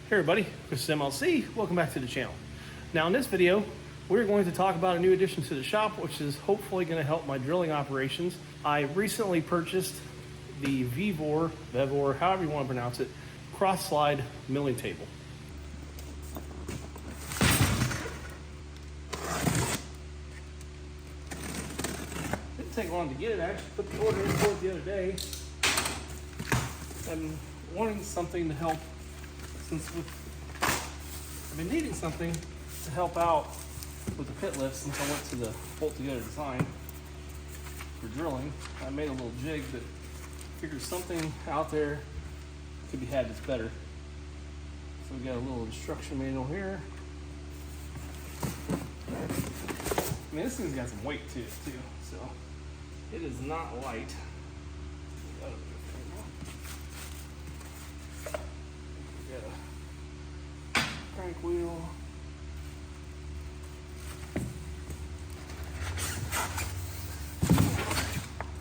Hey everybody, this is MLC. Welcome back to the channel. Now in this video, we're going to talk about a new addition to the shop, which is hopefully going to help my drilling operations. I recently purchased the Vevor, however you want to pronounce it, cross slide milling table. Didn't take long to get it. I actually put the order in for it the other day. I'm wanting something to help, since I've been needing something to help out with the pit lift since I went to the bolt together design for drilling. I made a little jig, but figured something out there could be had that's better. So we got a little instruction manual here. I mean, this thing's got some weight to it too, so it is not light. We got a crank wheel.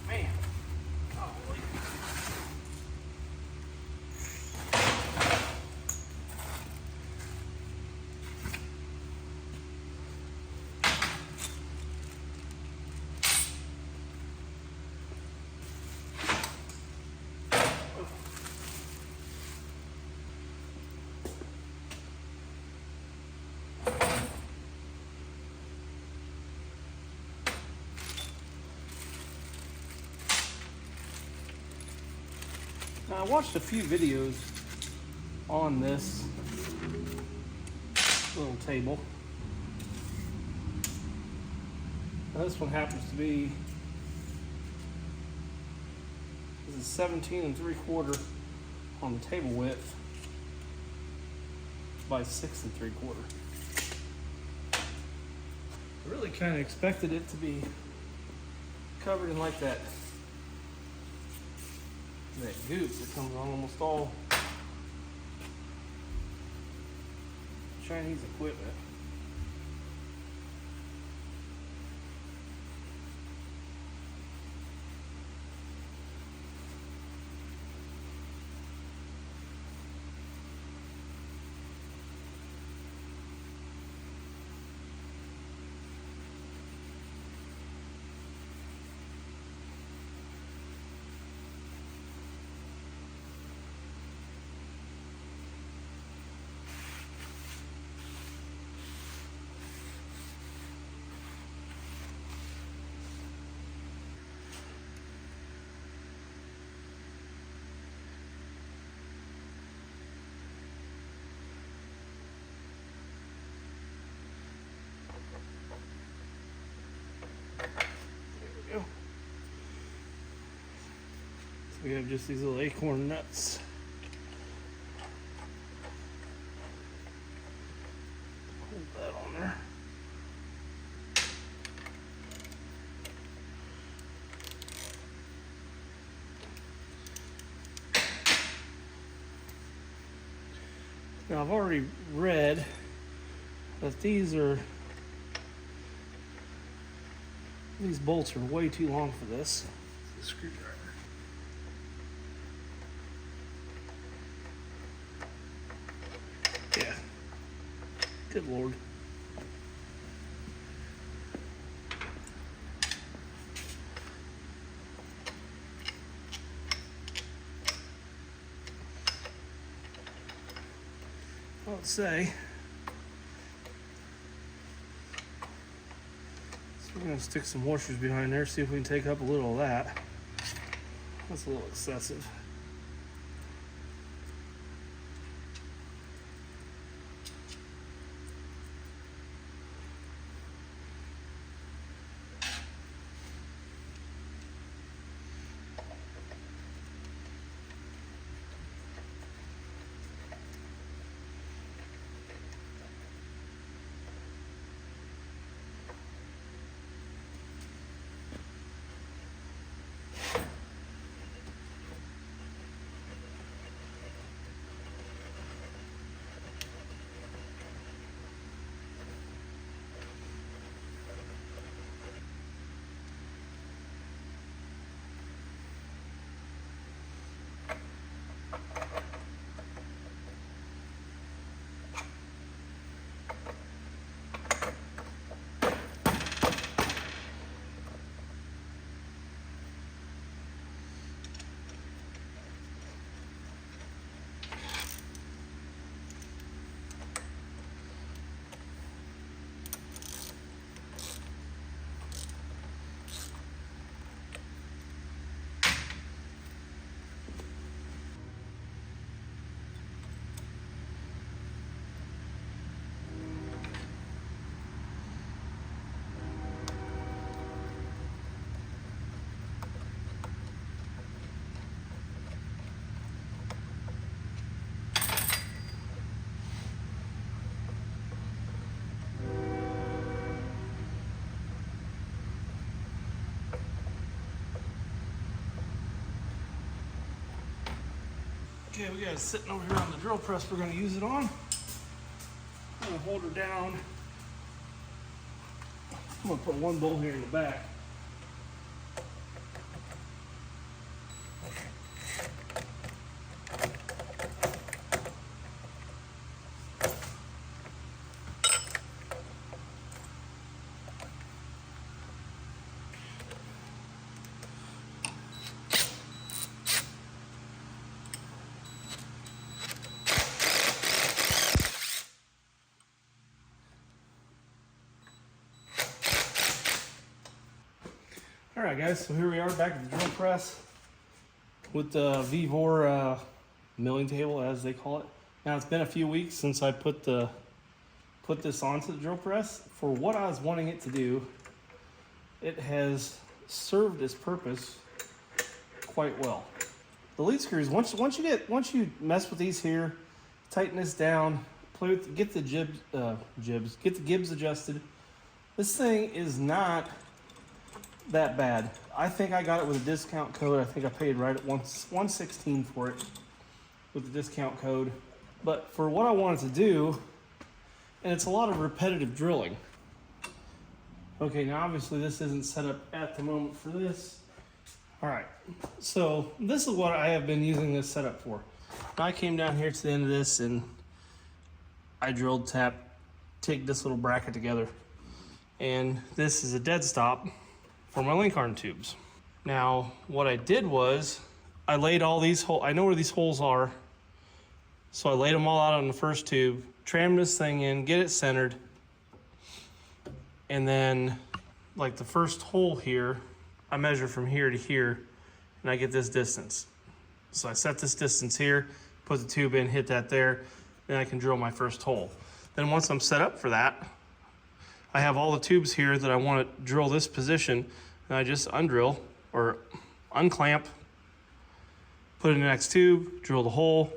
Man, golly. Now, I watched a few videos on this little table. Now, this one happens to be, this is 17 3/4 on the table width by 6 3/4. I really kind of expected it to be covered in like that goop that comes on almost all Chinese equipment. So we have just these little acorn nuts. Hold that on there. Now I've already read that these bolts are way too long for this. The screwdriver. Yeah. Good Lord. Let's say. So we're going to stick some washers behind there, see if we can take up a little of that. That's a little excessive. Okay, we got it sitting over here on the drill press we're going to use it on. I'm going to hold her down. I'm going to put one bolt here in the back. All right, guys, so here we are back at the drill press with the Vevor milling table, as they call it. Now, it's been a few weeks since I put this onto the drill press. For what I was wanting it to do, it has served its purpose quite well. The lead screws, once you mess with these here, tighten this down, play with, get the get the gibs adjusted. This thing is not that bad. I think I got it with a discount code. I think I paid right at $116 for it with the discount code. But for what I wanted to do, and it's a lot of repetitive drilling. Okay, now obviously this isn't set up at the moment for this. All right, so this is what I have been using this setup for. I came down here to the end of this and I drilled take this little bracket together. And this is a dead stop for my link arm tubes. Now, what I did was I laid all these holes, I know where these holes are, so I laid them all out on the first tube, trammed this thing in, get it centered, and then like the first hole here, I measure from here to here, and I get this distance. So I set this distance here, put the tube in, hit that there, then I can drill my first hole. Then once I'm set up for that, I have all the tubes here that I want to drill this position, and I just undrill or unclamp, put in the next tube, drill the hole,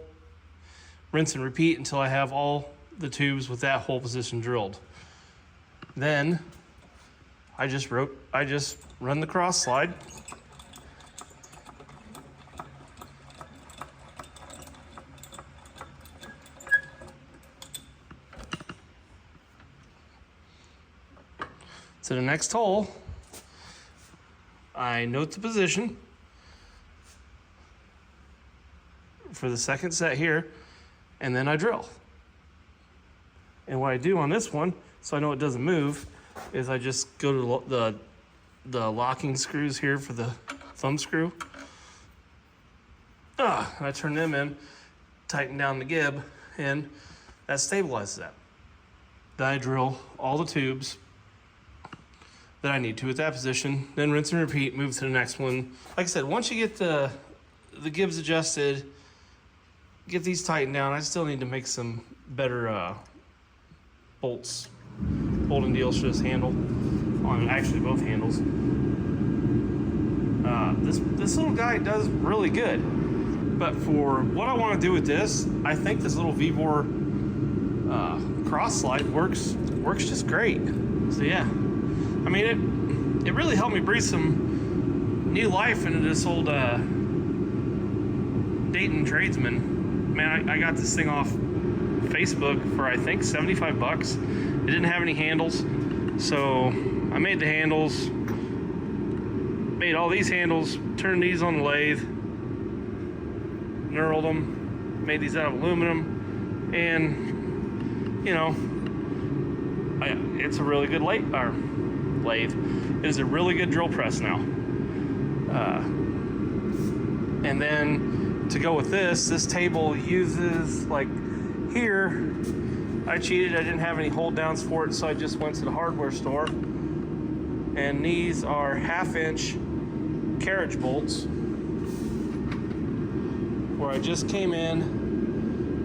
rinse and repeat until I have all the tubes with that hole position drilled. Then I just run the cross slide. To the next hole, I note the position for the second set here, and then I drill. And what I do on this one, so I know it doesn't move, is I just go to the locking screws here for the thumb screw. And I turn them in, tighten down the gib, and that stabilizes that. Then I drill all the tubes that I need to at that position, then rinse and repeat, move to the next one. Like I said, once you get the gibs adjusted, get these tightened down, I still need to make some better bolts, bolting deals for this handle, on actually both handles. This little guy does really good, but for what I want to do with this, I think this little Vevor cross slide works just great. So yeah. I mean, it really helped me breathe some new life into this old Dayton tradesman. Man, I got this thing off Facebook for I think 75 bucks. It didn't have any handles, so I made the handles, made all these handles, turned these on the lathe, knurled them, made these out of aluminum, and you know, it's a really good lathe. It is a really good drill press now. And then to go with this table uses, like here, I cheated, I didn't have any hold downs for it, so I just went to the hardware store, and these are 1/2 inch carriage bolts, where I just came in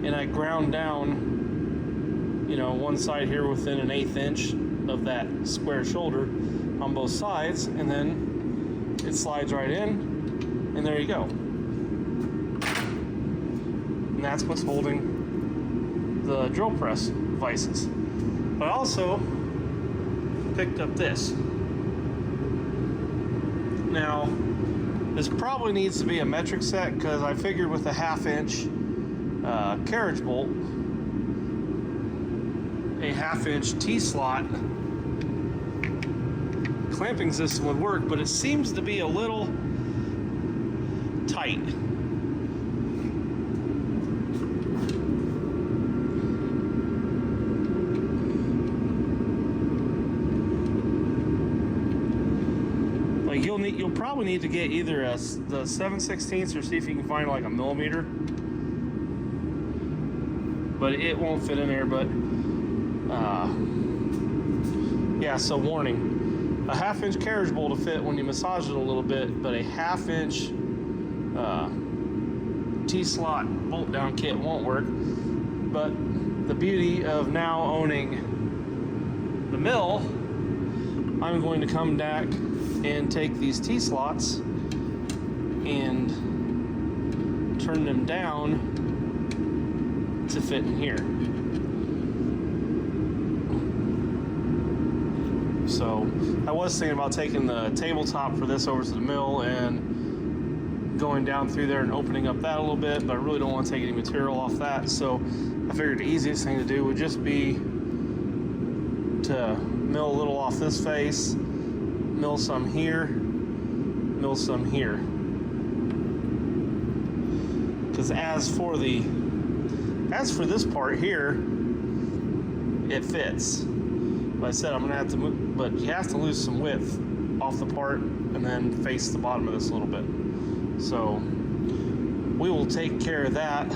and I ground down, you know, one side here within an 1/8 inch of that square shoulder on both sides, and then it slides right in, and there you go. And that's what's holding the drill press vices. But I also picked up this. Now, this probably needs to be a metric set, because I figured with a 1/2 inch carriage bolt, a 1/2-inch T-slot clamping system would work, but it seems to be a little tight. Like you'll probably need to get either the 7/16 or see if you can find like a millimeter, but it won't fit in there. But yeah, so warning, a 1/2-inch carriage bolt will fit when you massage it a little bit, but a 1/2-inch T-slot bolt down kit won't work. But the beauty of now owning the mill, I'm going to come back and take these T-slots and turn them down to fit in here. So I was thinking about taking the tabletop for this over to the mill and going down through there and opening up that a little bit, but I really don't want to take any material off that. So I figured the easiest thing to do would just be to mill a little off this face, mill some here, mill some here. Because as for this part here, it fits. Like I said, I'm gonna have to move, but you have to lose some width off the part and then face the bottom of this a little bit. So we will take care of that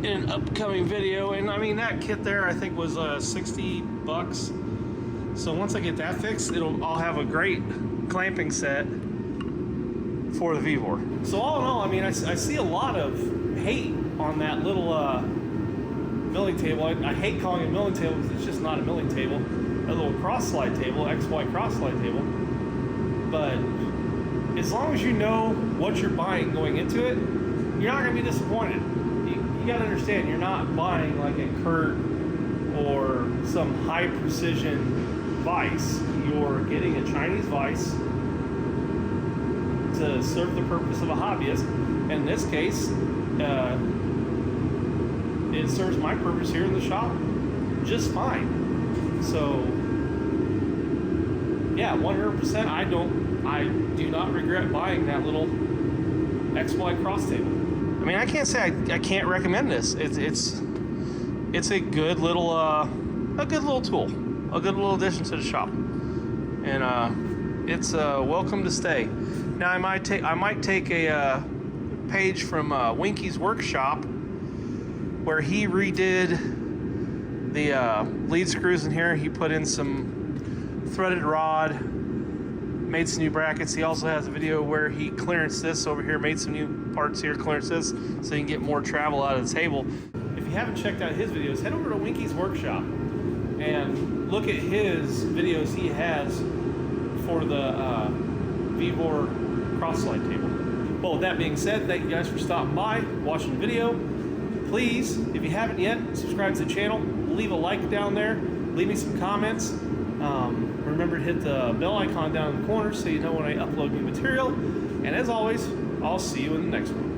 in an upcoming video. And I mean, that kit there I think was $60. So once I get that fixed, I'll have a great clamping set for the Vevor. So all in all, I mean, I see a lot of hate on that little milling table. I hate calling it a milling table because it's just not a milling table. A little cross slide table, XY cross slide table. But as long as you know what you're buying going into it, you're not going to be disappointed. You got to understand, you're not buying like a Kurt or some high precision vise. You're getting a Chinese vise to serve the purpose of a hobbyist. And in this case, it serves my purpose here in the shop just fine. So yeah, 100%. I do not regret buying that little XY cross table. I mean, I can't say I can't recommend this. It's a good little tool, a good little addition to the shop, and it's welcome to stay. Now I might take a page from Winky's workshop, where he redid the lead screws in here. He put in some threaded rod, made some new brackets. He also has a video where he clearanced this over here, made some new parts here, clearanced this, so you can get more travel out of the table. If you haven't checked out his videos, head over to Winky's workshop and look at his videos he has for the Vevor cross slide table. Well, with that being said, thank you guys for stopping by, watching the video. Please, if you haven't yet, subscribe to the channel, leave a like down there, leave me some comments. Remember to hit the bell icon down in the corner so you know when I upload new material. And as always, I'll see you in the next one.